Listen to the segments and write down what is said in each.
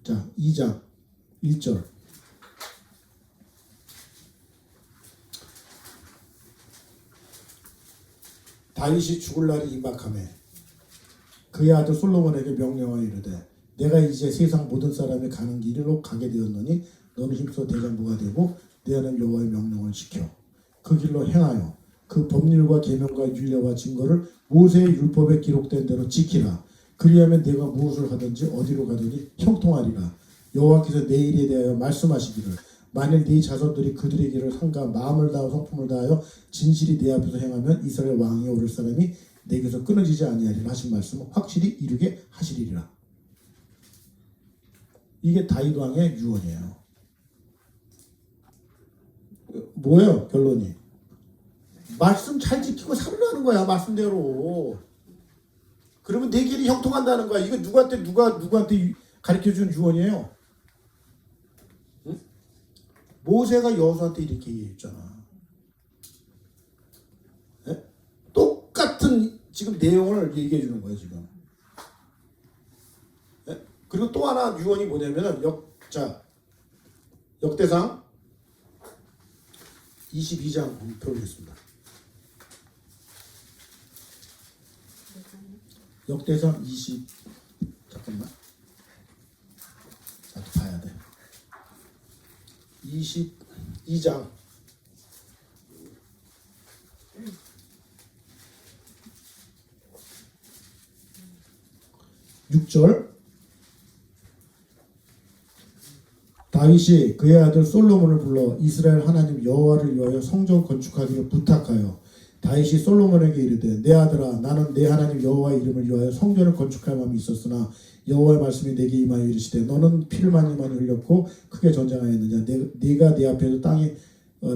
자, 2장 1절. 다윗이 죽을 날이 임박하매 그의 아들 솔로몬에게 명령하여 이르되 내가 이제 세상 모든 사람이 가는 길로 가게 되었노니 너는 힘써 대장부가 되고 내 하나님 여호와의 명령을 지켜 그 길로 행하여 그 법률과 계명과 율례와 증거를 모세의 율법에 기록된 대로 지키라. 그리하면 내가 무엇을 하든지 어디로 가든지 형통하리라. 여호와께서 내 일에 대하여 말씀하시기를 만일 네 자손들이 그들의 길을 삼가 마음을 다하여 성품을 다하여 진실이 내 앞에서 행하면 이스라엘 왕에 오를 사람이 내게서 끊어지지 아니하리라 하신 말씀을 확실히 이루게 하시리라. 이게 다윗 왕의 유언이에요. 뭐예요 결론이? 말씀 잘 지키고 살으라는 거야. 말씀대로. 그러면 내 길이 형통한다는 거야. 이거 누구한테 가르쳐준 유언이에요? 응? 모세가 여호수아한테 이렇게 얘기했잖아. 네? 똑같은 지금 내용을 얘기해 주는 거예요 지금. 네? 그리고 또 하나 유언이 뭐냐면은 역대상 22장 펴보겠습니다. 역대상 20 잠깐만. 나도 봐야 돼. 22장 6절. 다윗이 그의 아들 솔로몬을 불러 이스라엘 하나님 여호와를 위하여 성전 건축하기를 부탁하여 다윗이 솔로몬에게 이르되 내 아들아 나는 내 하나님 여호와의 이름을 위하여 성전을 건축할 마음이 있었으나 여호와의 말씀이 내게 임하여 이르시되 너는 피를 많이 흘렸고 크게 전쟁하였느냐 네가 내 앞에서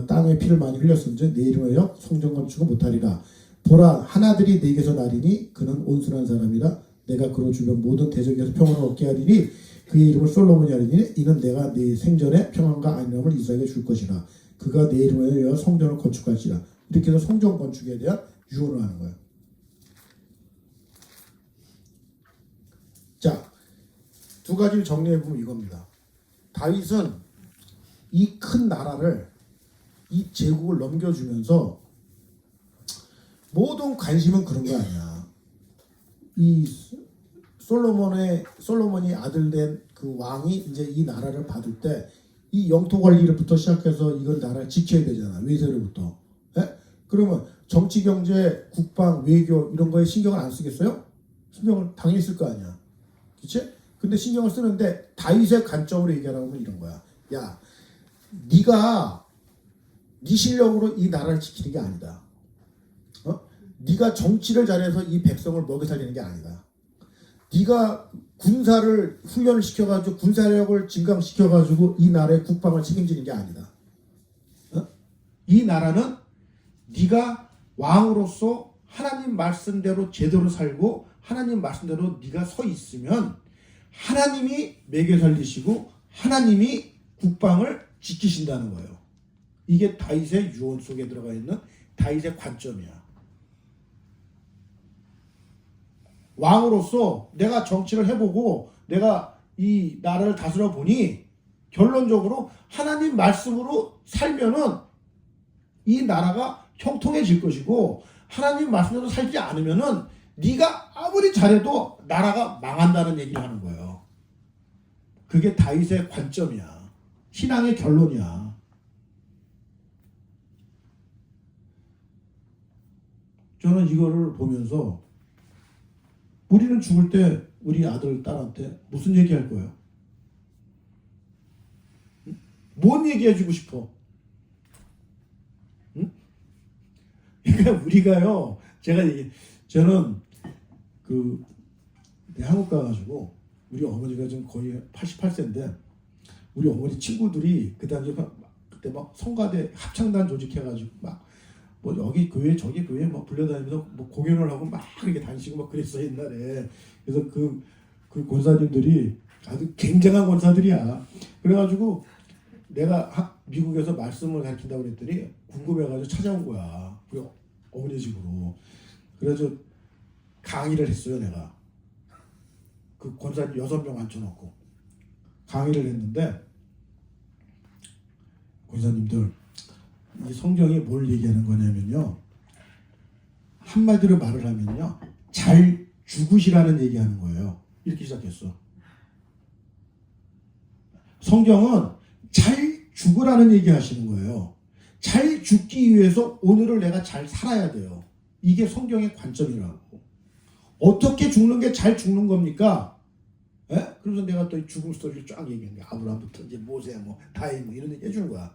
땅에 피를 많이 흘렸은즉 내 이름을 위하여 성전 건축을 못하리라. 보라 하나들이 네게서 나리니 그는 온순한 사람이라 내가 그로 주변 모든 대적에서 평안을 얻게 하리니 그의 이름을 솔로몬이 하리니 이는 내가 네 생전에 평안과 안녕을 이스라엘에 줄 것이라. 그가 내 이름을 위하여 성전을 건축할지라. 이렇게 해서 성전 건축에 대한 유언을 하는 거예요. 자, 두 가지를 정리해보면 이겁니다. 다윗은 이 큰 나라를 이 제국을 넘겨주면서 모든 관심은 그런 거 아니야. 이 솔로몬이 아들 된 그 왕이 이제 이 나라를 받을 때 이 영토 관리를부터 시작해서 이건 나라를 지켜야 되잖아. 외세로부터. 예? 그러면 정치, 경제, 국방, 외교 이런 거에 신경을 안 쓰겠어요? 신경을 당연히 쓸 거 아니야. 그치? 근데 신경을 쓰는데 다윗의 관점으로 얘기하라면 이런 거야. 야, 네가 네 실력으로 이 나라를 지키는 게 아니다. 네가 정치를 잘해서 이 백성을 먹여 살리는 게 아니다. 네가 군사를 훈련을 시켜가지고 군사력을 증강시켜가지고 이 나라의 국방을 책임지는 게 아니다. 이 나라는 네가 왕으로서 하나님 말씀대로 제대로 살고 하나님 말씀대로 네가 서 있으면 하나님이 먹여 살리시고 하나님이 국방을 지키신다는 거예요. 이게 다윗의 유언 속에 들어가 있는 다윗의 관점이야. 왕으로서 내가 정치를 해보고 내가 이 나라를 다스려 보니 결론적으로 하나님 말씀으로 살면은 이 나라가 형통해질 것이고 하나님 말씀대로 살지 않으면은 네가 아무리 잘해도 나라가 망한다는 얘기를 하는 거예요. 그게 다윗의 관점이야. 신앙의 결론이야. 저는 이거를 보면서 우리는 죽을 때 우리 아들, 딸한테 무슨 얘기할 거예요? 뭔 얘기해주고 싶어? 응? 그러니까 우리가요, 저는 한국 가가지고 우리 어머니가 지금 거의 88세인데 우리 어머니 친구들이 그때 막 성가대 합창단 조직해가지고 막 뭐 여기 교회 저기 교회 막 불려다니면서 뭐 공연을 하고 막 이렇게 다니시고 막 그랬어요 옛날에. 그래서 그 권사님들이 아주 굉장한 권사들이야. 그래가지고 내가 미국에서 말씀을 가르친다고 그랬더니 궁금해가지고 찾아온 거야. 우리 어머니 집으로. 그래서 강의를 했어요 내가. 그 권사님 6명 앉혀놓고. 강의를 했는데 권사님들 이 성경이 뭘 얘기하는 거냐면요. 한마디로 말을 하면요. 잘 죽으시라는 얘기하는 거예요. 이렇게 시작했어. 성경은 잘 죽으라는 얘기 하시는 거예요. 잘 죽기 위해서 오늘을 내가 잘 살아야 돼요. 이게 성경의 관점이라고. 어떻게 죽는 게 잘 죽는 겁니까? 예? 그래서 내가 또 죽음 스토리를 쫙 얘기한 거야. 아브라함부터 이제 모세, 뭐 다윗 뭐 이런 얘기 해주는 거야.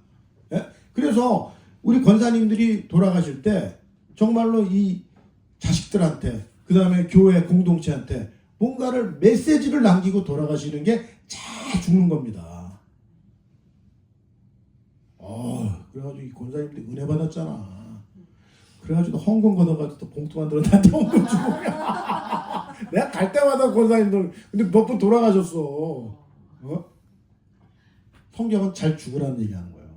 예? 그래서 우리 권사님들이 돌아가실 때 정말로 이 자식들한테 그 다음에 교회 공동체한테 뭔가를 메시지를 남기고 돌아가시는 게 잘 죽는 겁니다. 그래가지고 이 권사님들이 은혜 받았잖아. 그래가지고 헌금 걷어가지고 또 봉투 만들어 나한테 헌금 주고 내가 갈 때마다 권사님들 근데 몇 분 돌아가셨어. 성경은 잘 죽으라는 얘기하는 거예요.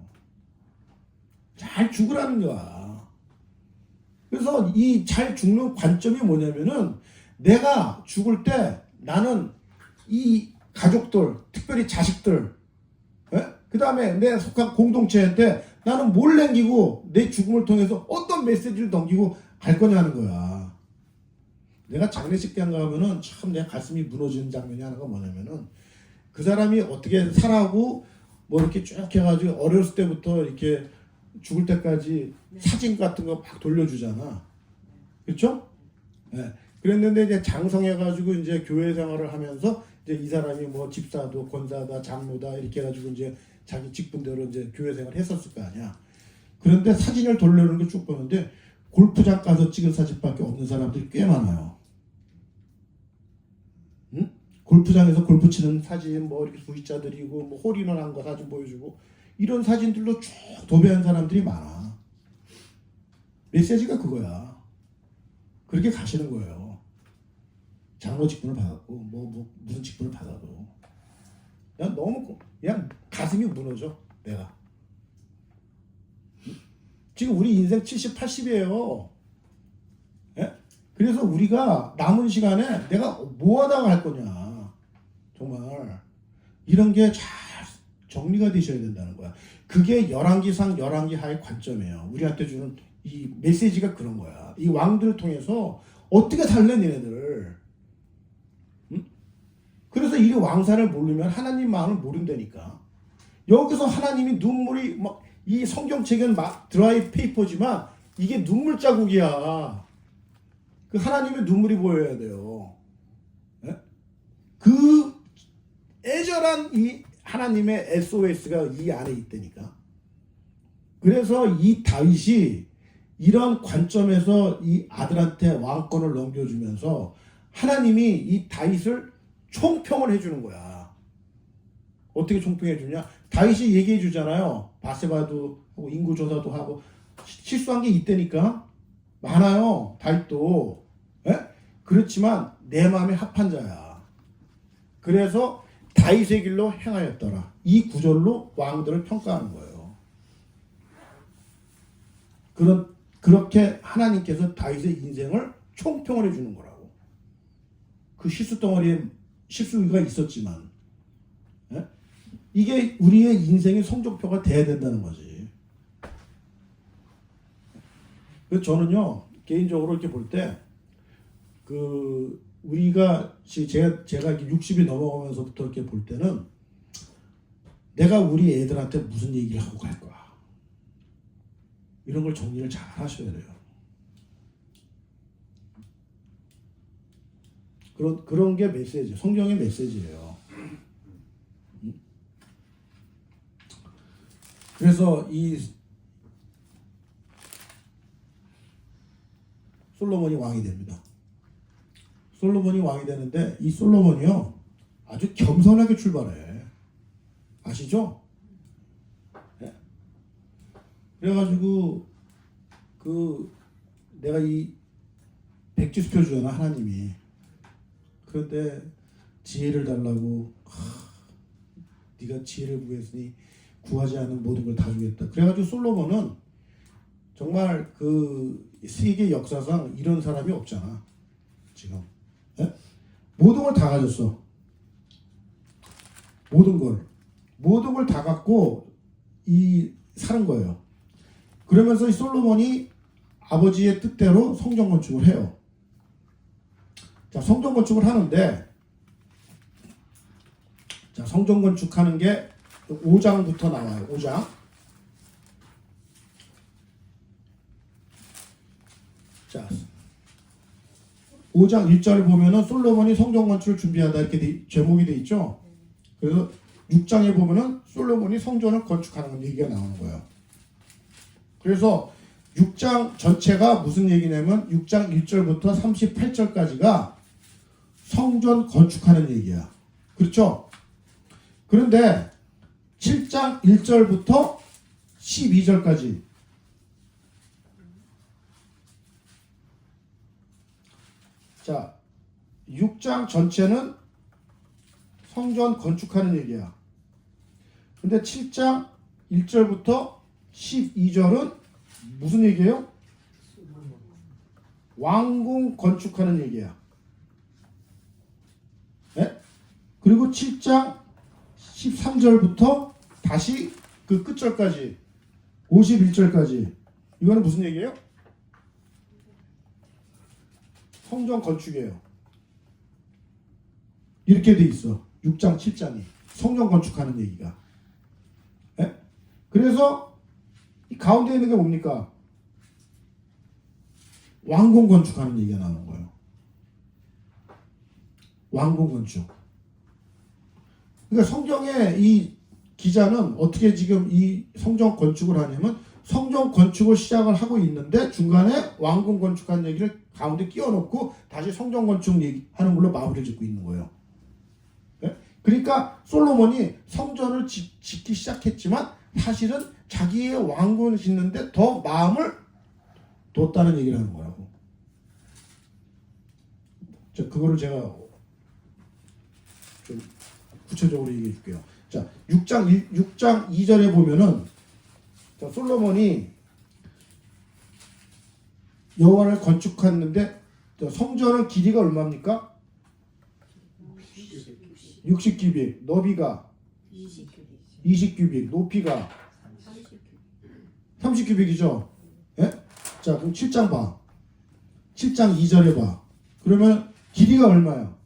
잘 죽으라는 거야. 그래서 이 잘 죽는 관점이 뭐냐면은 내가 죽을 때 나는 이 가족들, 특별히 자식들, 그 다음에 내 속한 공동체한테 나는 뭘 남기고 내 죽음을 통해서 어떤 메시지를 넘기고 갈 거냐는 거야. 내가 장례식장 가면은 참 내 가슴이 무너지는 장면이 하나가 뭐냐면은 그 사람이 어떻게 살아고 뭐 이렇게 쭉 해가지고 어렸을 때부터 이렇게 죽을 때까지 사진 같은 거 막 돌려주잖아. 그렇죠? 네. 그랬는데 이제 장성해가지고 이제 교회 생활을 하면서 이제 이 사람이 뭐 집사도 권사다 장로다 이렇게 해가지고 이제 자기 직분대로 이제 교회 생활을 했었을 거 아니야. 그런데 사진을 돌려놓는 거 쭉 보는데 골프장 가서 찍은 사진밖에 없는 사람들이 꽤 많아요. 응? 골프장에서 골프 치는 사진, 뭐 이렇게 V자 드리고 뭐 홀인원 한 거 사진 보여주고 이런 사진들로 쭉 도배한 사람들이 많아. 메시지가 그거야. 그렇게 가시는 거예요. 장로 직분을 받았고 뭐 무슨 직분을 받아도 그냥 너무 그냥 가슴이 무너져. 내가 지금 우리 인생 70, 80이에요. 예? 그래서 우리가 남은 시간에 내가 뭐 하다가 할 거냐. 정말 이런 게 잘 정리가 되셔야 된다는 거야. 그게 열왕기상 열왕기 하의 관점이에요. 우리한테 주는 이 메시지가 그런 거야. 이 왕들을 통해서 어떻게 살래 니네들. 응? 그래서 이 왕사를 모르면 하나님 마음을 모른다니까. 여기서 하나님이 눈물이 막 이 성경책은 막 드라이 페이퍼지만 이게 눈물 자국이야. 그 하나님의 눈물이 보여야 돼요. 예? 그 애절한 이 하나님의 SOS가 이 안에 있다니까. 그래서 이 다윗이 이런 관점에서 이 아들한테 왕권을 넘겨주면서 하나님이 이 다윗을 총평을 해주는 거야. 어떻게 총평해주냐? 다윗이 얘기해 주잖아요. 바세바도 하고 인구조사도 하고 실수한 게 있다니까. 많아요. 다윗도. 에? 그렇지만 내 마음에 합한 자야. 그래서 다윗의 길로 행하였더라. 이 구절로 왕들을 평가하는 거예요. 그렇게 하나님께서 다윗의 인생을 총평을 해주는 거라고. 그 실수 덩어리에 실수가 있었지만 예? 이게 우리의 인생의 성적표가 돼야 된다는 거지. 그래서 저는요 개인적으로 이렇게 볼 때 그 우리가 제가 60이 넘어가면서부터 이렇게 볼 때는 내가 우리 애들한테 무슨 얘기를 하고 갈 거야. 이런 걸 정리를 잘 하셔야 돼요. 그런 게 메시지, 성경의 메시지예요. 그래서 이 솔로몬이 왕이 됩니다. 솔로몬이 왕이 되는데 이 솔로몬이요 아주 겸손하게 출발해. 아시죠? 네. 그래가지고 내가 이 백지수표 주잖아 하나님이. 그런데 지혜를 달라고 네가 지혜를 구했으니 구하지 않은 모든 걸 다 주겠다. 그래가지고 솔로몬은 정말 그 세계 역사상 이런 사람이 없잖아 지금. 예? 모든 걸 다 가졌어. 모든 걸 다 갖고 사는 거예요. 그러면서 이 솔로몬이 아버지의 뜻대로 성전 건축을 해요. 자, 성전 건축을 하는데, 자, 성전 건축하는 게 5장부터 나와요. 5장. 자, 5장 1절 보면은 솔로몬이 성전 건축을 준비하다 이렇게 제목이 돼 있죠. 그래서 6장에 보면은 솔로몬이 성전을 건축하는 얘기가 나오는 거예요. 그래서 6장 전체가 무슨 얘기냐면 6장 1절부터 38절까지가 성전 건축하는 얘기야. 그렇죠? 그런데 7장 1절부터 12절까지 자, 6장 전체는 성전 건축하는 얘기야. 근데 7장 1절부터 12절은 무슨 얘기예요? 왕궁 건축하는 얘기야. 네? 그리고 7장 13절부터 다시 그 끝절까지 51절까지 이거는 무슨 얘기예요? 성전 건축이에요. 이렇게 돼 있어. 6장 7장이 성전 건축하는 얘기가. 네? 그래서 이 가운데 있는 게 뭡니까? 왕궁 건축하는 얘기가 나오는 거예요. 왕궁 건축. 그러니까 성경의 이 기자는 어떻게 지금 이 성전 건축을 하냐면 성전 건축을 시작을 하고 있는데 중간에 왕궁 건축하는 얘기를 가운데 끼워놓고 다시 성전 건축 얘기하는 걸로 마무리를 짓고 있는 거예요. 네? 그러니까 솔로몬이 성전을 짓기 시작했지만 사실은 자기의 왕궁을 짓는데 더 마음을 뒀다는 얘기를 하는 거라고. 그거를 제가 좀 구체적으로 얘기해 줄게요. 자, 6장 2절에 보면은 자, 솔로몬이 여호와를 건축했는데 성전은 길이가 얼마입니까? 60규빗, 너비가 20규빗, 높이가 30규빗이죠. 예? 자, 그럼 7장 봐. 7장 2절에 봐. 그러면 길이가 얼마야?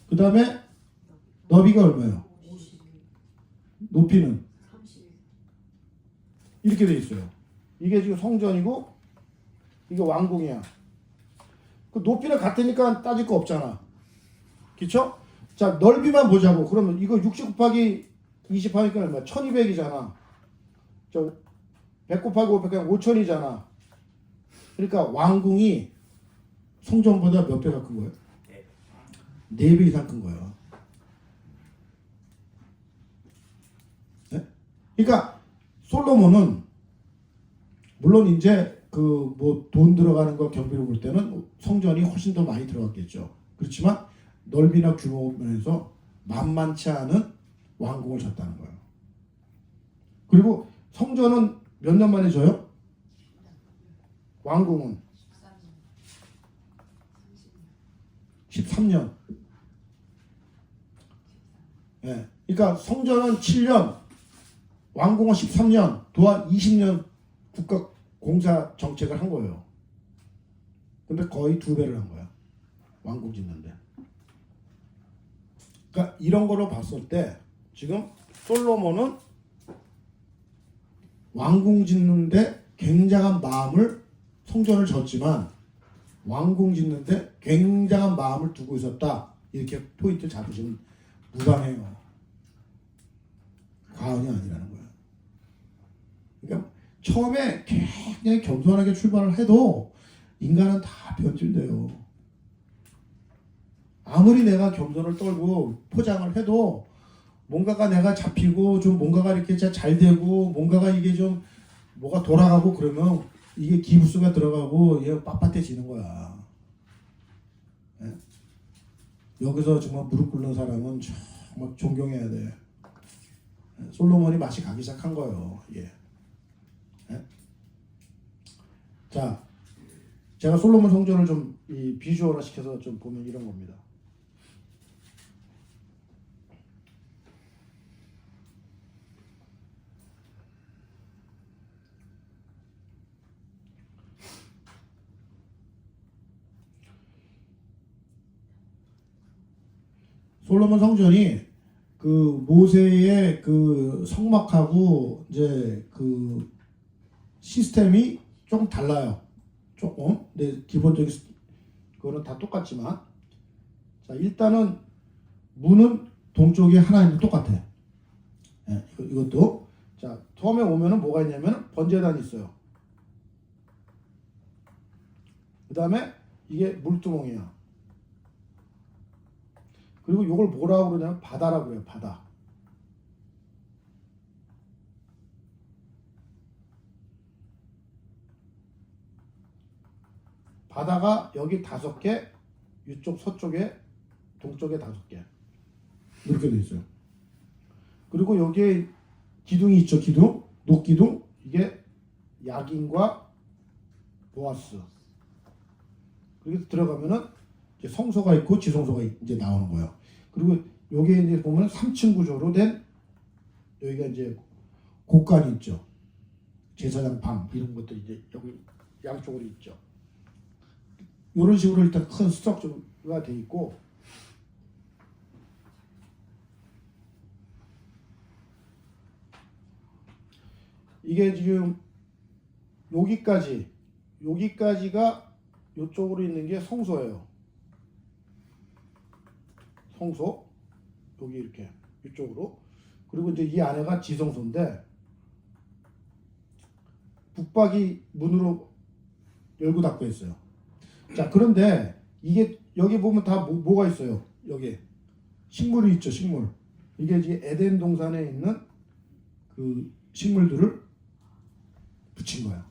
그 다음에 너비가 얼마야? 높이는? 이렇게 돼 있어요. 이게 지금 성전이고 이게 왕궁이야. 그 높이는 같으니까 따질 거 없잖아. 그쵸? 자, 넓이만 보자고. 그러면 이거 60 곱하기 20 하니까 얼마야? 1200이잖아. 저 100 곱하기 500 하면 5000이잖아. 그러니까 왕궁이 성전보다 몇 배가 큰 거예요? 4배 이상 큰 거예요. 네? 그러니까 솔로몬은 물론 이제 그 뭐 돈 들어가는 거 경비로 볼 때는 성전이 훨씬 더 많이 들어갔겠죠. 그렇지만 넓이나 규모 면에서 만만치 않은 왕궁을 졌다는 거예요. 그리고 성전은 몇 년 만에 져요? 왕궁은 13년. 예. 그러니까 성전은 7년, 왕궁은 13년, 도합 20년 국가 공사 정책을 한 거예요. 근데 거의 2배를 한 거야. 왕궁 짓는데. 그러니까 이런 거로 봤을 때 지금 솔로몬은 왕궁 짓는데 굉장한 마음을 성전을 졌지만 왕궁 짓는데 굉장한 마음을 두고 있었다. 이렇게 포인트 잡으시면 무방해요. 과언이 아니라는 거야. 그러니까 처음에 굉장히 겸손하게 출발을 해도 인간은 다 변질돼요. 아무리 내가 겸손을 떨고 포장을 해도 뭔가가 내가 잡히고 좀 뭔가가 이렇게 잘 되고 뭔가가 이게 좀 뭐가 돌아가고 그러면 이게 기부수가 들어가고 얘 빳빳해지는 거야. 예? 여기서 정말 무릎 꿇는 사람은 정말 존경해야 돼. 솔로몬이 맛이 가기 시작한 거예요. 예. 예? 자, 제가 솔로몬 성전을 좀 이 비주얼화 시켜서 좀 보면 이런 겁니다. 솔로몬 성전이 그 모세의 그 성막하고 이제 그 시스템이 좀 달라요. 조금. 근데 기본적인 그거는 다 똑같지만, 자 일단은 문은 동쪽에 하나 있는 똑같아. 예, 이것도 자 처음에 오면은 뭐가 있냐면 번제단이 있어요. 그 다음에 이게 물두멍이야. 그리고 이걸 뭐라고 그러냐면 바다라고 해요. 바다. 바다가 여기 5개, 이쪽 서쪽에 동쪽에 5개 이렇게 돼 있어요. 그리고 여기에 기둥이 있죠. 기둥, 녹기둥. 이게 야긴과 보아스. 그래서 들어가면은 이제 성소가 있고 지성소가 이제 나오는 거예요. 그리고 여기에 이제 보면 3층 구조로 된 여기가 이제 곡간이 있죠. 제사장 방 이런 것도 이제 여기 양쪽으로 있죠. 이런 식으로 일단 큰 스트럭처가 돼 있고, 이게 지금 여기까지가 이쪽으로 있는 게 성소예요. 성소 여기 이렇게 이쪽으로. 그리고 이제 이 안에가 지성소인데 북박이 문으로 열고 닫고 있어요. 자 그런데 이게 여기 보면 다 뭐가 있어요. 여기 식물이 있죠. 식물. 이게 이제 에덴 동산에 있는 그 식물들을 붙인 거야.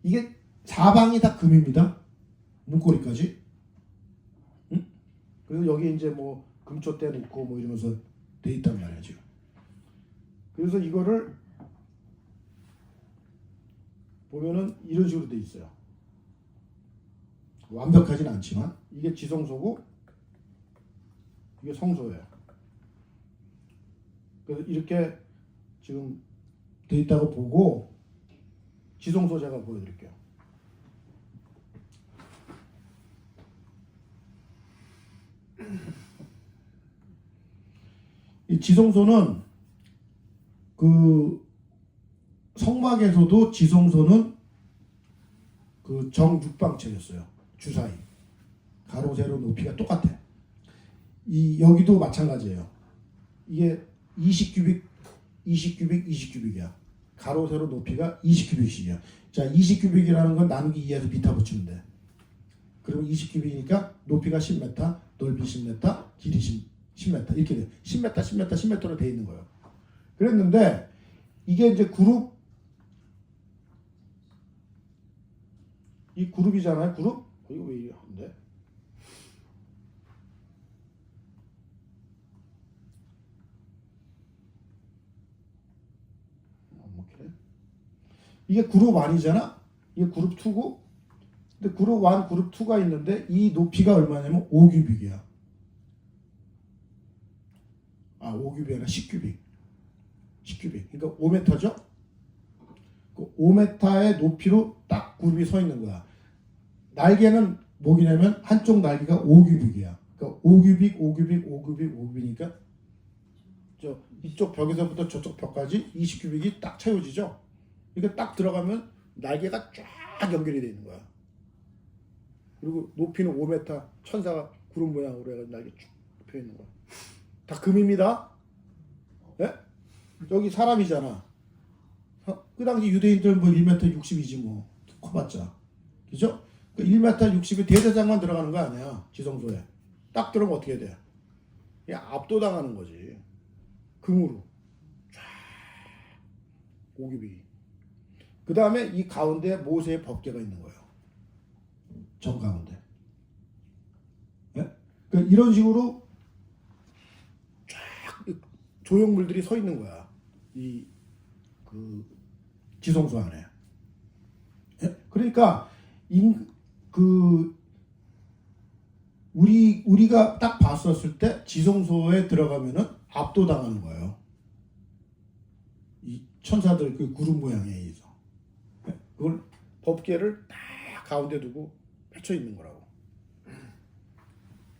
이게 사방이 다 금입니다. 문고리까지. 응? 그래서 여기 이제 뭐 금초대는 있고 뭐 이러면서 돼 있단 말이야 지금. 그래서 이거를 보면은 이런 식으로 돼 있어요. 완벽하진 않지만 이게 지성소고 이게 성소예요. 그래서 이렇게 지금 돼 있다고 보고 지성소 제가 보여드릴게요. 이 지성소는 그 성막에서도 지성소는 그 정육방체였어요. 주사위 가로 세로 높이가 똑같아. 이 여기도 마찬가지예요. 이게 20규빅 20규빅이야. 가로 세로 높이가 20규빅씩이야. 자 20규빅이라는 건 나누기 2에서 비타 붙이면 돼. 그러면 20규빅이니까 높이가 10m, 넓이 10m, 길이 10m 이렇게 돼. 10m, 10m, 10m로 돼 있는 거예요. 그랬는데 이게 이제 이 그룹이잖아요. 그룹? 이거 왜 이래 안 돼? 안 먹히네. 이게 그룹 1이잖아. 이게 그룹 2고. 근데 그룹 1, 그룹 2가 있는데 이 높이가 얼마냐면 5규빅이야. 아, 5규빅이 아니라 10규빅. 10규빅. 그러니까 5m죠? 그 5m의 높이로 딱 그룹이 서 있는 거야. 날개는 뭐냐면 한쪽 날개가 5규빅이야. 그러니까 5규빅, 5규빅, 5규빅, 5규빅이니까 저 이쪽 벽에서부터 저쪽 벽까지 20규빅이 딱 채워지죠. 이게 딱 들어가면 날개가 쫙 연결이 되어 있는 거야. 그리고 높이는 5m, 천사가 구름 모양으로 해가지고 날개 쭉 펴 있는 거야. 다 금입니다. 예? 여기 사람이잖아. 그 당시 유대인들 뭐 1m 60이지 뭐 커봤자. 그죠? 그 1m 60이 대대장만 들어가는 거 아니야. 지성소에. 딱 들어가면 어떻게 돼? 그냥 압도당하는 거지. 금으로. 쫙. 오규비. 그 다음에 이 가운데 모세의 법궤가 있는 거예요. 정 가운데. 예? 그러니까 이런 식으로 쫙 조형물들이 서 있는 거야. 그 지성소 안에. 예? 그러니까 우리가 딱 봤었을 때 지성소에 들어가면은 압도당하는 거예요. 이 천사들 그 구름 모양에 의해서. 예? 그걸 법궤를 딱 가운데 두고 펼쳐 있는 거라고.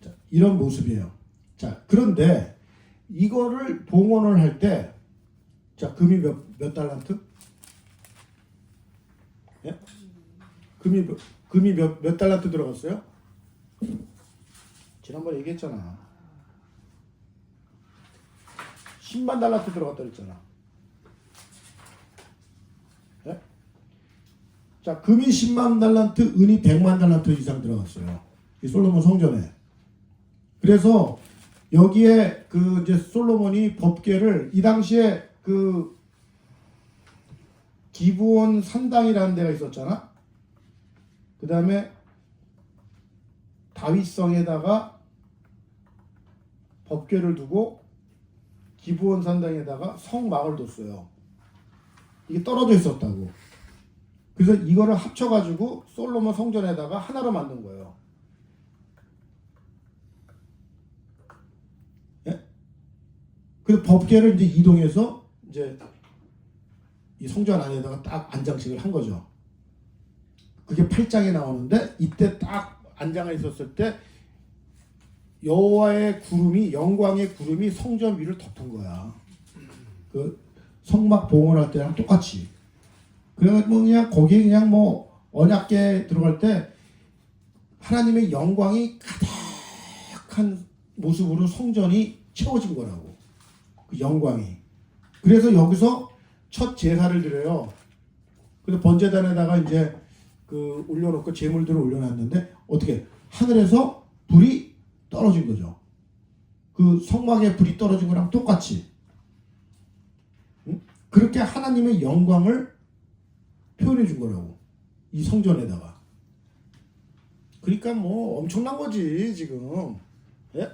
자, 이런 모습이에요. 자, 그런데 이거를 봉헌을 할 때, 자, 금이 몇 달란트? 예? 금이 몇 달란트 들어갔어요? 지난번에 얘기했잖아. 10만 달란트 들어갔다 그랬잖아. 예? 자, 금이 10만 달란트, 은이 100만 달란트 이상 들어갔어요. 이 솔로몬 성전에. 그래서 여기에 그 이제 솔로몬이 법궤를 이 당시에 그 기브온 산당이라는 데가 있었잖아. 그 다음에 다윗성에다가 법궤를 두고 기브온 산당에다가 성막을 뒀어요. 이게 떨어져 있었다고. 그래서 이거를 합쳐가지고 솔로몬 성전에다가 하나로 만든 거예요. 예? 그래서 법궤를 이제 이동해서 이제 이 성전 안에다가 딱 안장식을 한 거죠. 그게 8장에 나오는데 이때 딱 안장에 있었을 때 여호와의 구름이 영광의 구름이 성전 위를 덮은 거야. 그 성막 봉헌할 때랑 똑같이. 그래서 뭐 그냥 거기에 그냥 뭐 언약궤 들어갈 때 하나님의 영광이 가득한 모습으로 성전이 채워진 거라고. 그 영광이. 그래서 여기서 첫 제사를 드려요. 그래서 번제단에다가 이제 그 올려놓고 제물들을 올려놨는데 어떻게 하늘에서 불이 떨어진 거죠. 그 성막에 불이 떨어진 거랑 똑같이. 응? 그렇게 하나님의 영광을 표현해 준 거라고. 이 성전에다가. 그러니까 뭐 엄청난 거지 지금. 예?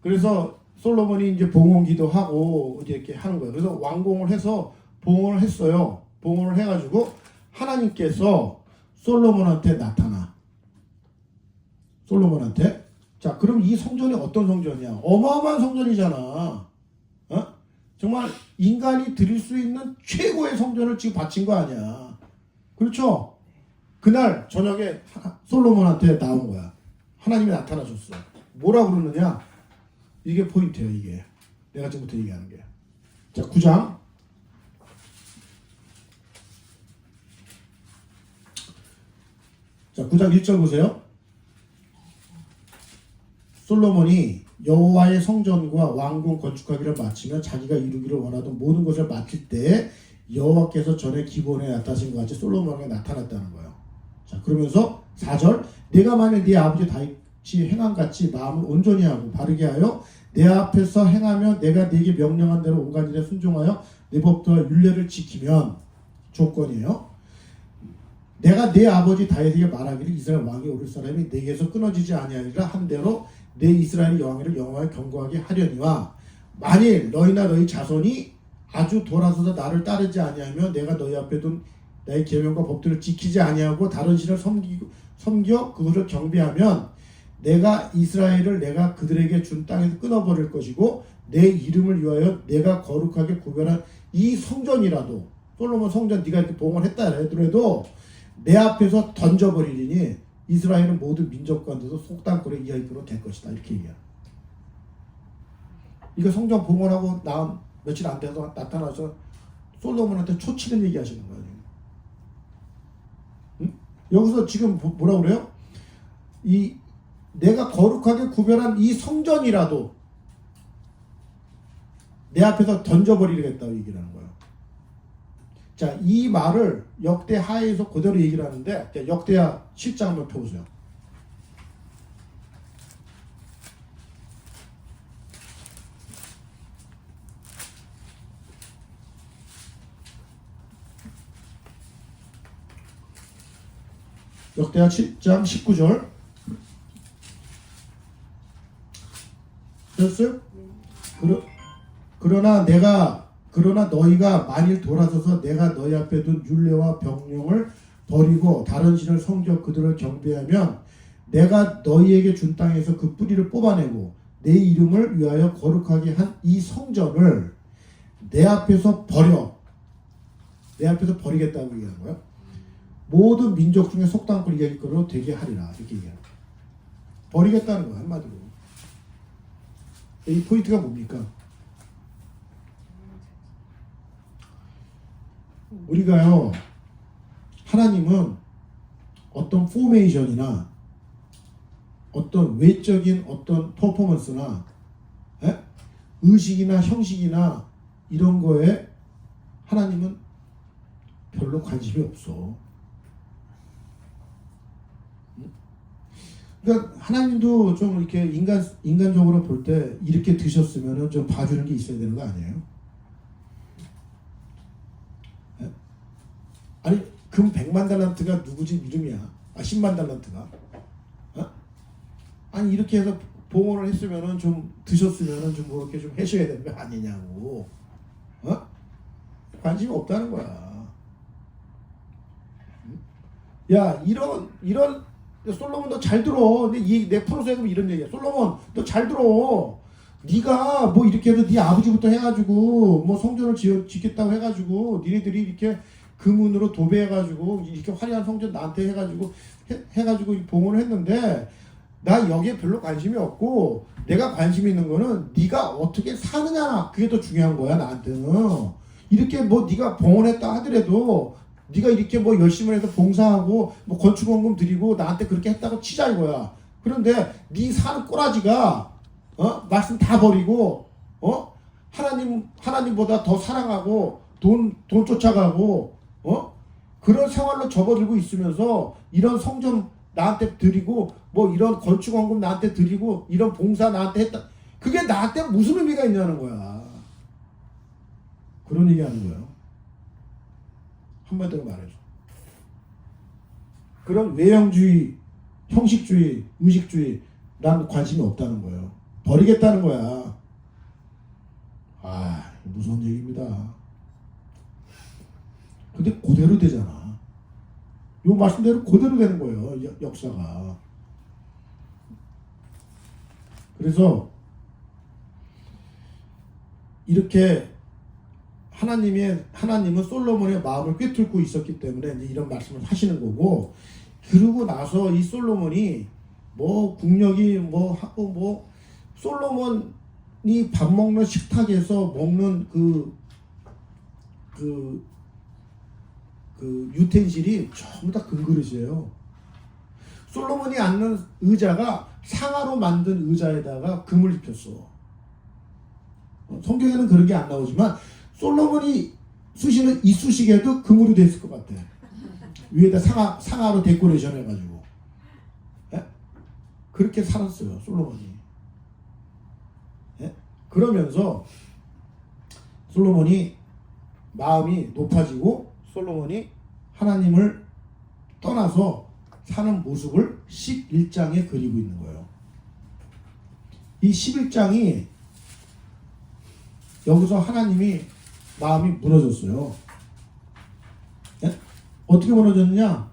그래서 솔로몬이 이제 봉헌기도 하고 이제 이렇게 하는 거예요. 그래서 완공을 해서 봉헌을 했어요. 봉헌을 해가지고 하나님께서 솔로몬한테 나타나. 솔로몬한테. 자, 그럼 이 성전이 어떤 성전이야? 어마어마한 성전이잖아. 어? 정말 인간이 드릴 수 있는 최고의 성전을 지금 바친 거 아니야. 그렇죠? 그날 저녁에 솔로몬한테 나온 거야. 하나님이 나타나셨어. 뭐라 그러느냐? 이게 포인트예요, 이게. 내가 지금부터 얘기하는 게. 자, 9장. 자, 9장 1절 보세요. 솔로몬이 여호와의 성전과 왕궁 건축하기를 마치며 자기가 이루기를 원하던 모든 것을 마칠 때 여호와께서 전에 기브온에 나타나신 것 같이 솔로몬에게 나타났다는 거예요. 자, 그러면서 4절. 내가 만일 네 아버지 다윗이 행함같이 마음을 온전히 하고 바르게 하여 내 앞에서 행하며 내가 네게 명령한 대로 온갖 일에 순종하여 내 법도와 율례를 지키면 조건이에요. 내가 내 아버지 다윗에게 말하기를 이스라엘 왕이 오를 사람이 내게서 끊어지지 아니하리라 한 대로 내 이스라엘 왕위를 영원히 경고하게 하려니와 만일 너희나 너희 자손이 아주 돌아서서 나를 따르지 아니하며 내가 너희 앞에 둔 나의 계명과 법들을 지키지 아니하고 다른 신을 섬겨 그것을 경배하면 내가 이스라엘을 내가 그들에게 준 땅에서 끊어버릴 것이고 내 이름을 위하여 내가 거룩하게 구별한 이 성전이라도 솔로몬 성전 네가 이렇게 봉헌했다 하더라도 내 앞에서 던져버리리니 이스라엘은 모든 민족 가운데서 속담골의 이하이프로 될 것이다. 이렇게 얘기해요. 이거 성전 봉헌하고 나 며칠 안 돼서 나타나서 솔로몬한테 초치는 얘기하시는 거예요. 응? 여기서 지금 뭐라 그래요? 이 내가 거룩하게 구별한 이 성전이라도 내 앞에서 던져버리겠다고 얘기를 하는 거예요. 자, 이 말을 역대하에서 그대로 얘기를 하는데 역대하 7장 한번 펴보세요. 역대하 7장 19절. 됐어요? 그러나 너희가 만일 돌아서서 내가 너희 앞에 둔 율례와 병령을 버리고 다른 신을 섬겨 그들을 경배하면 내가 너희에게 준 땅에서 그 뿌리를 뽑아내고 내 이름을 위하여 거룩하게 한 이 성전을 내 앞에서 버려. 내 앞에서 버리겠다고 얘기하는 거예요. 모든 민족 중에 속담꾼 얘기거로 되게 하리라. 이렇게 얘기하는 거예요. 버리겠다는 거야, 한마디로. 이 포인트가 뭡니까? 우리가요, 하나님은 어떤 포메이션이나 어떤 외적인 어떤 퍼포먼스나 의식이나 형식이나 이런 거에 하나님은 별로 관심이 없어. 그러니까 하나님도 좀 이렇게 인간적으로 볼 때 이렇게 드셨으면은 좀 봐주는 게 있어야 되는 거 아니에요? 아니 금 100만 달란트가 누구 집 이름이야? 10만 달란트가? 아니 이렇게 해서 봉헌을 했으면은 좀 드셨으면은 좀 그렇게 좀 해셔야 되는 거 아니냐고. 관심이 없다는 거야. 야 이런 솔로몬 너 잘 들어. 내 프로세에 이런 얘기야. 솔로몬 너 잘 들어. 네가 뭐 이렇게 해서 네 아버지부터 해가지고 뭐 성전을 짓겠다고 해가지고 니네들이 이렇게 금은으로 도배해가지고 이렇게 화려한 성전 나한테 해가지고 봉헌을 했는데 나 여기에 별로 관심이 없고 내가 관심 있는 거는 네가 어떻게 사느냐 그게 더 중요한 거야 나한테는. 이렇게 뭐 네가 봉헌했다 하더라도 네가 이렇게 뭐 열심히 해서 봉사하고 뭐 건축원금 드리고 나한테 그렇게 했다고 치자 이거야. 그런데 네 사는 꼬라지가 말씀 다 버리고 하나님보다 더 사랑하고 돈 쫓아가고 그런 생활로 접어들고 있으면서 이런 성전 나한테 드리고 뭐 이런 건축원금 나한테 드리고 이런 봉사 나한테 했다. 그게 나한테 무슨 의미가 있냐는 거야. 그런 얘기하는 거예요. 한마디로 말해서 그런 외형주의, 형식주의, 의식주의 난 관심이 없다는 거예요. 버리겠다는 거야. 아 무서운 얘기입니다. 근데 그대로 되잖아. 요 말씀대로 그대로 되는 거예요. 역사가. 그래서 이렇게 하나님은 솔로몬의 마음을 꿰뚫고 있었기 때문에 이제 이런 말씀을 하시는 거고, 그러고 나서 이 솔로몬이 뭐 국력이 뭐 하고 뭐 솔로몬이 밥 먹는 식탁에서 먹는 그 유텐실이 전부 다 금그릇이에요. 솔로몬이 앉는 의자가 상아로 만든 의자에다가 금을 입혔어. 성경에는 그런 게 안 나오지만 솔로몬이 쓰시는 이쑤시개도 금으로 됐을 것 같아. 위에다 상아로 데코레이션 해가지고. 예? 그렇게 살았어요 솔로몬이. 예? 그러면서 솔로몬이 마음이 높아지고 솔로몬이 하나님을 떠나서 사는 모습을 11장에 그리고 있는 거예요. 이 11장이 여기서 하나님이 마음이 무너졌어요. 네? 어떻게 무너졌느냐?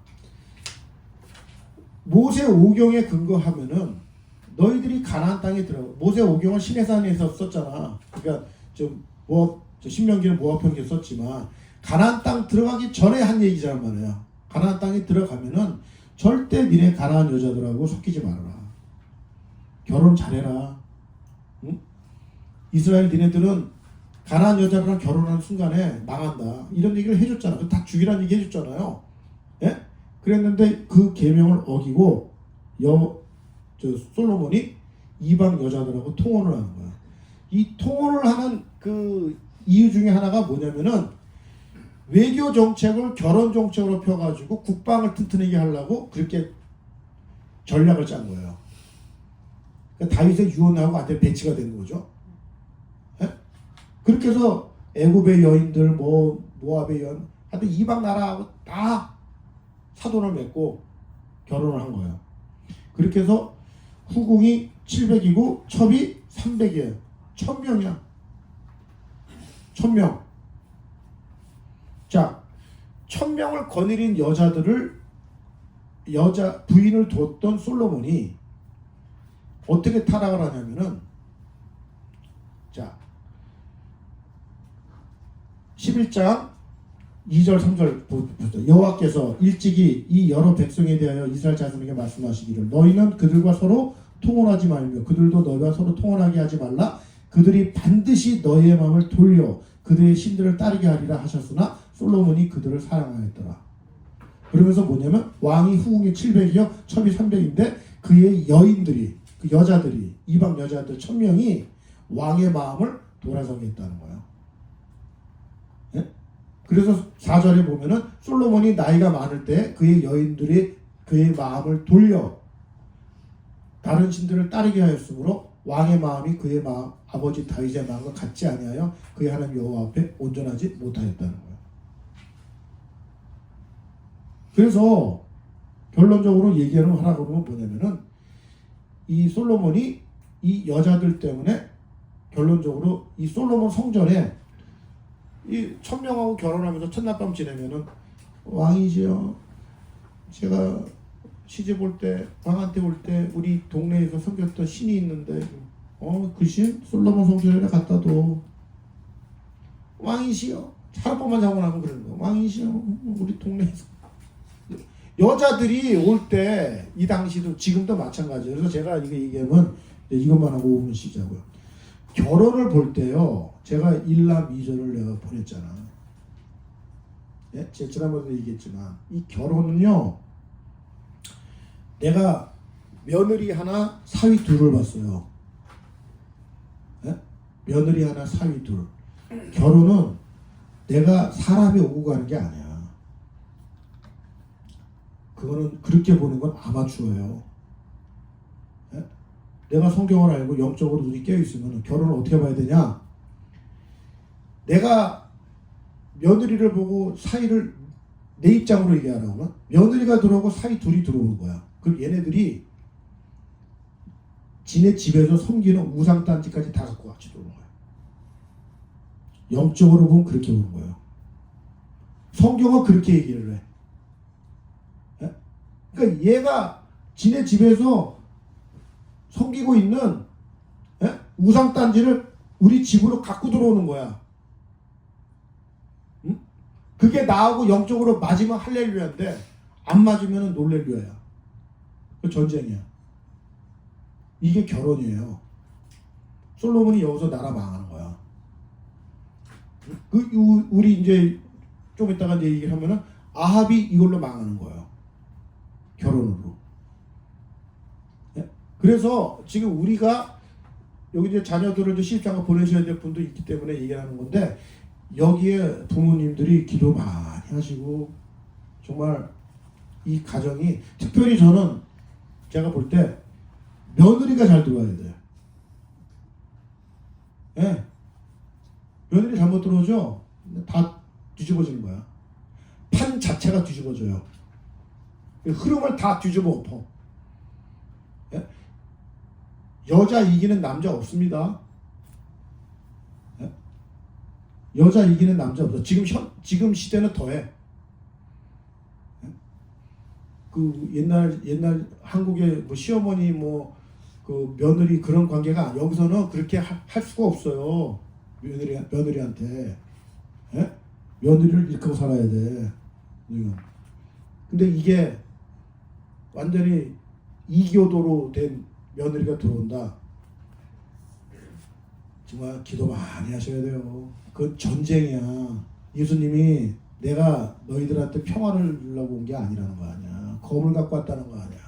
모세 오경에 근거하면은 너희들이 가나안 땅에 들어가. 모세 오경은 시내산에서 썼잖아. 그러니까 신명기는 모압편기에 썼지만 가나안 땅 들어가기 전에 한 얘기잖아 말이야. 가나안 땅에 들어가면은 절대 니네 가나안 여자들하고 섞이지 말아라. 결혼 잘해라. 응? 이스라엘 니네들은 가나안 여자랑 결혼하는 순간에 망한다. 이런 얘기를 해줬잖아. 다 죽이라는 얘기 해줬잖아요. 예? 그랬는데 그 계명을 어기고 솔로몬이 이방 여자들하고 통혼을 하는 거야. 이 통혼을 하는 그 이유 중에 하나가 뭐냐면은 외교 정책을 결혼 정책으로 펴가지고 국방을 튼튼하게 하려고 그렇게 전략을 짠 거예요. 그러니까 다윗의 유언하고 완전 배치가 되는 거죠. 예? 그렇게 해서 애굽의 여인들, 모압의 여인, 하여튼 이방 나라하고 다 사돈을 맺고 결혼을 한 거예요. 그렇게 해서 후궁이 700이고 첩이 300이에요. 1000명이야. 1000명. 자, 1000명을 거느린 부인을 뒀던 솔로몬이 어떻게 타락을 하냐면은, 자, 11장 2절 3절 보세요. 여호와께서 일찍이 이 여러 백성에 대하여 이스라엘 자손에게 말씀하시기를 너희는 그들과 서로 통혼하지 말며 그들도 너희와 서로 통혼하게 하지 말라. 그들이 반드시 너희의 마음을 돌려 그들의 신들을 따르게 하리라 하셨으나 솔로몬이 그들을 사랑하였더라. 그러면서 뭐냐면 왕이 후궁이 700이요 첩이 300인데 그의 여인들이 그 여자들이 이방 여자들 1000명이 왕의 마음을 돌아서게 했다는 거예요. 예? 그래서 4절에 보면은 솔로몬이 나이가 많을 때 그의 여인들이 그의 마음을 돌려 다른 신들을 따르게 하였으므로 왕의 마음이 그의 마음 아버지 다윗의 마음과 같지 아니하여 그의 하나님 여호와 앞에 온전하지 못하였다는 거예요. 그래서 결론적으로 얘기하는 하라고 하면 뭐냐면은 이 솔로몬이 이 여자들 때문에 결론적으로 이 솔로몬 성전에 이 1000명하고 결혼하면서 첫날밤 지내면은 왕이지요. 제가 시집 올 때 왕한테 올 때 우리 동네에서 섬겼던 신이 있는데 그 신 솔로몬 성전에 갖다 둬. 왕이시여. 하룻밤만 자고 나면 그러는 거. 왕이시여. 우리 동네에서 여자들이 올 때 이 당시도 지금도 마찬가지예요. 그래서 제가 이거 얘기하면 이것만 하고 오면 쉬자고요. 결혼을 볼 때요. 제가 1남 2절을 내가 보냈잖아. 예? 제가 지난번에도 얘기했지만 이 결혼은요. 내가 며느리 하나 사위 둘을 봤어요. 예? 며느리 하나 사위 둘. 결혼은 내가 사람이 오고 가는 게 아니야. 그거는 그렇게 보는 건 아마추어예요. 예? 내가 성경을 알고 영적으로 눈이 깨어있으면 결혼을 어떻게 봐야 되냐? 내가 며느리를 보고 사위를 내 입장으로 얘기하라면 며느리가 들어오고 사위 둘이 들어오는 거야. 그럼 얘네들이 지네 집에서 섬기는 우상단지까지 다 갖고 같이 들어오는 거야. 영적으로 보면 그렇게 보는 거예요. 성경은 그렇게 얘기를 해. 그러니까 얘가 지네 집에서 섬기고 있는 우상단지를 우리 집으로 갖고 들어오는 거야. 응? 그게 나하고 영적으로 맞으면 할렐루야인데 안 맞으면 놀렐루야야. 그 전쟁이야. 이게 결혼이에요. 솔로몬이 여기서 나라 망하는 거야. 우리 이제 좀 이따가 이제 얘기를 하면은 아합이 이걸로 망하는 거예요. 결혼으로. 예? 그래서 지금 우리가 여기 이제 자녀들을 이제 시집장가 보내셔야 될 분도 있기 때문에 얘기하는 건데 여기에 부모님들이 기도 많이 하시고 정말 이 가정이 특별히 저는 제가 볼 때 며느리가 잘 들어와야 돼. 예. 며느리 잘못 들어오죠? 다 뒤집어지는 거야. 판 자체가 뒤집어져요. 흐름을 다 뒤집어 엎어. 예? 여자 이기는 남자 없습니다. 예? 여자 이기는 남자 없어. 지금 시대는 더해. 예? 그 옛날 한국의 뭐 시어머니 그 며느리 그런 관계가 여기서는 그렇게 할 수가 없어요. 며느리한테. 예? 며느리를 일으키고 살아야 돼. 근데 이게 완전히 이교도로 된 며느리가 들어온다. 정말 기도 많이 하셔야 돼요. 그건 전쟁이야. 예수님이 내가 너희들한테 평화를 주려고 온 게 아니라는 거 아니야. 검을 갖고 왔다는 거 아니야.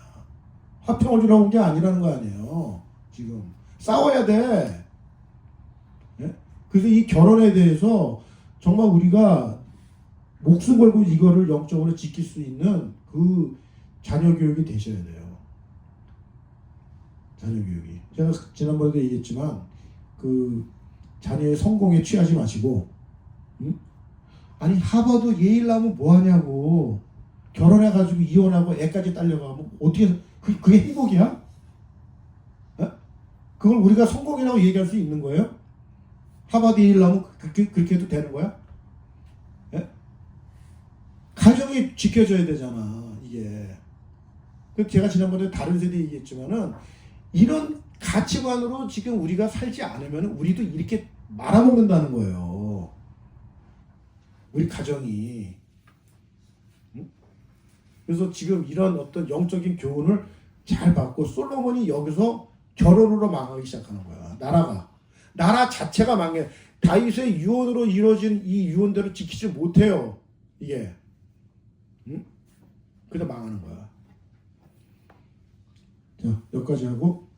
화평을 주려고 온 게 아니라는 거 아니에요. 지금 싸워야 돼. 예? 그래서 이 결혼에 대해서 정말 우리가 목숨 걸고 이거를 영적으로 지킬 수 있는 그 자녀 교육이 되셔야 돼요. 자녀 교육이. 제가 지난번에도 얘기했지만 그 자녀의 성공에 취하지 마시고 아니 하버드 예일 나면 뭐하냐고. 결혼해가지고 이혼하고 애까지 딸려가면 어떻게 그게 행복이야? 에? 그걸 우리가 성공이라고 얘기할 수 있는 거예요? 하버드 예일 나면 그렇게 해도 되는 거야? 에? 가정이 지켜져야 되잖아. 이게. 제가 지난번에 다른 세대 얘기했지만은 이런 가치관으로 지금 우리가 살지 않으면 우리도 이렇게 말아먹는다는 거예요. 우리 가정이. 그래서 지금 이런 어떤 영적인 교훈을 잘 받고 솔로몬이 여기서 결혼으로 망하기 시작하는 거야. 나라 자체가 망해. 다윗의 유언으로 이루어진 이 유언대로 지키지 못해요. 이게. 응? 그래서 망하는 거야. 자, 여기까지 하고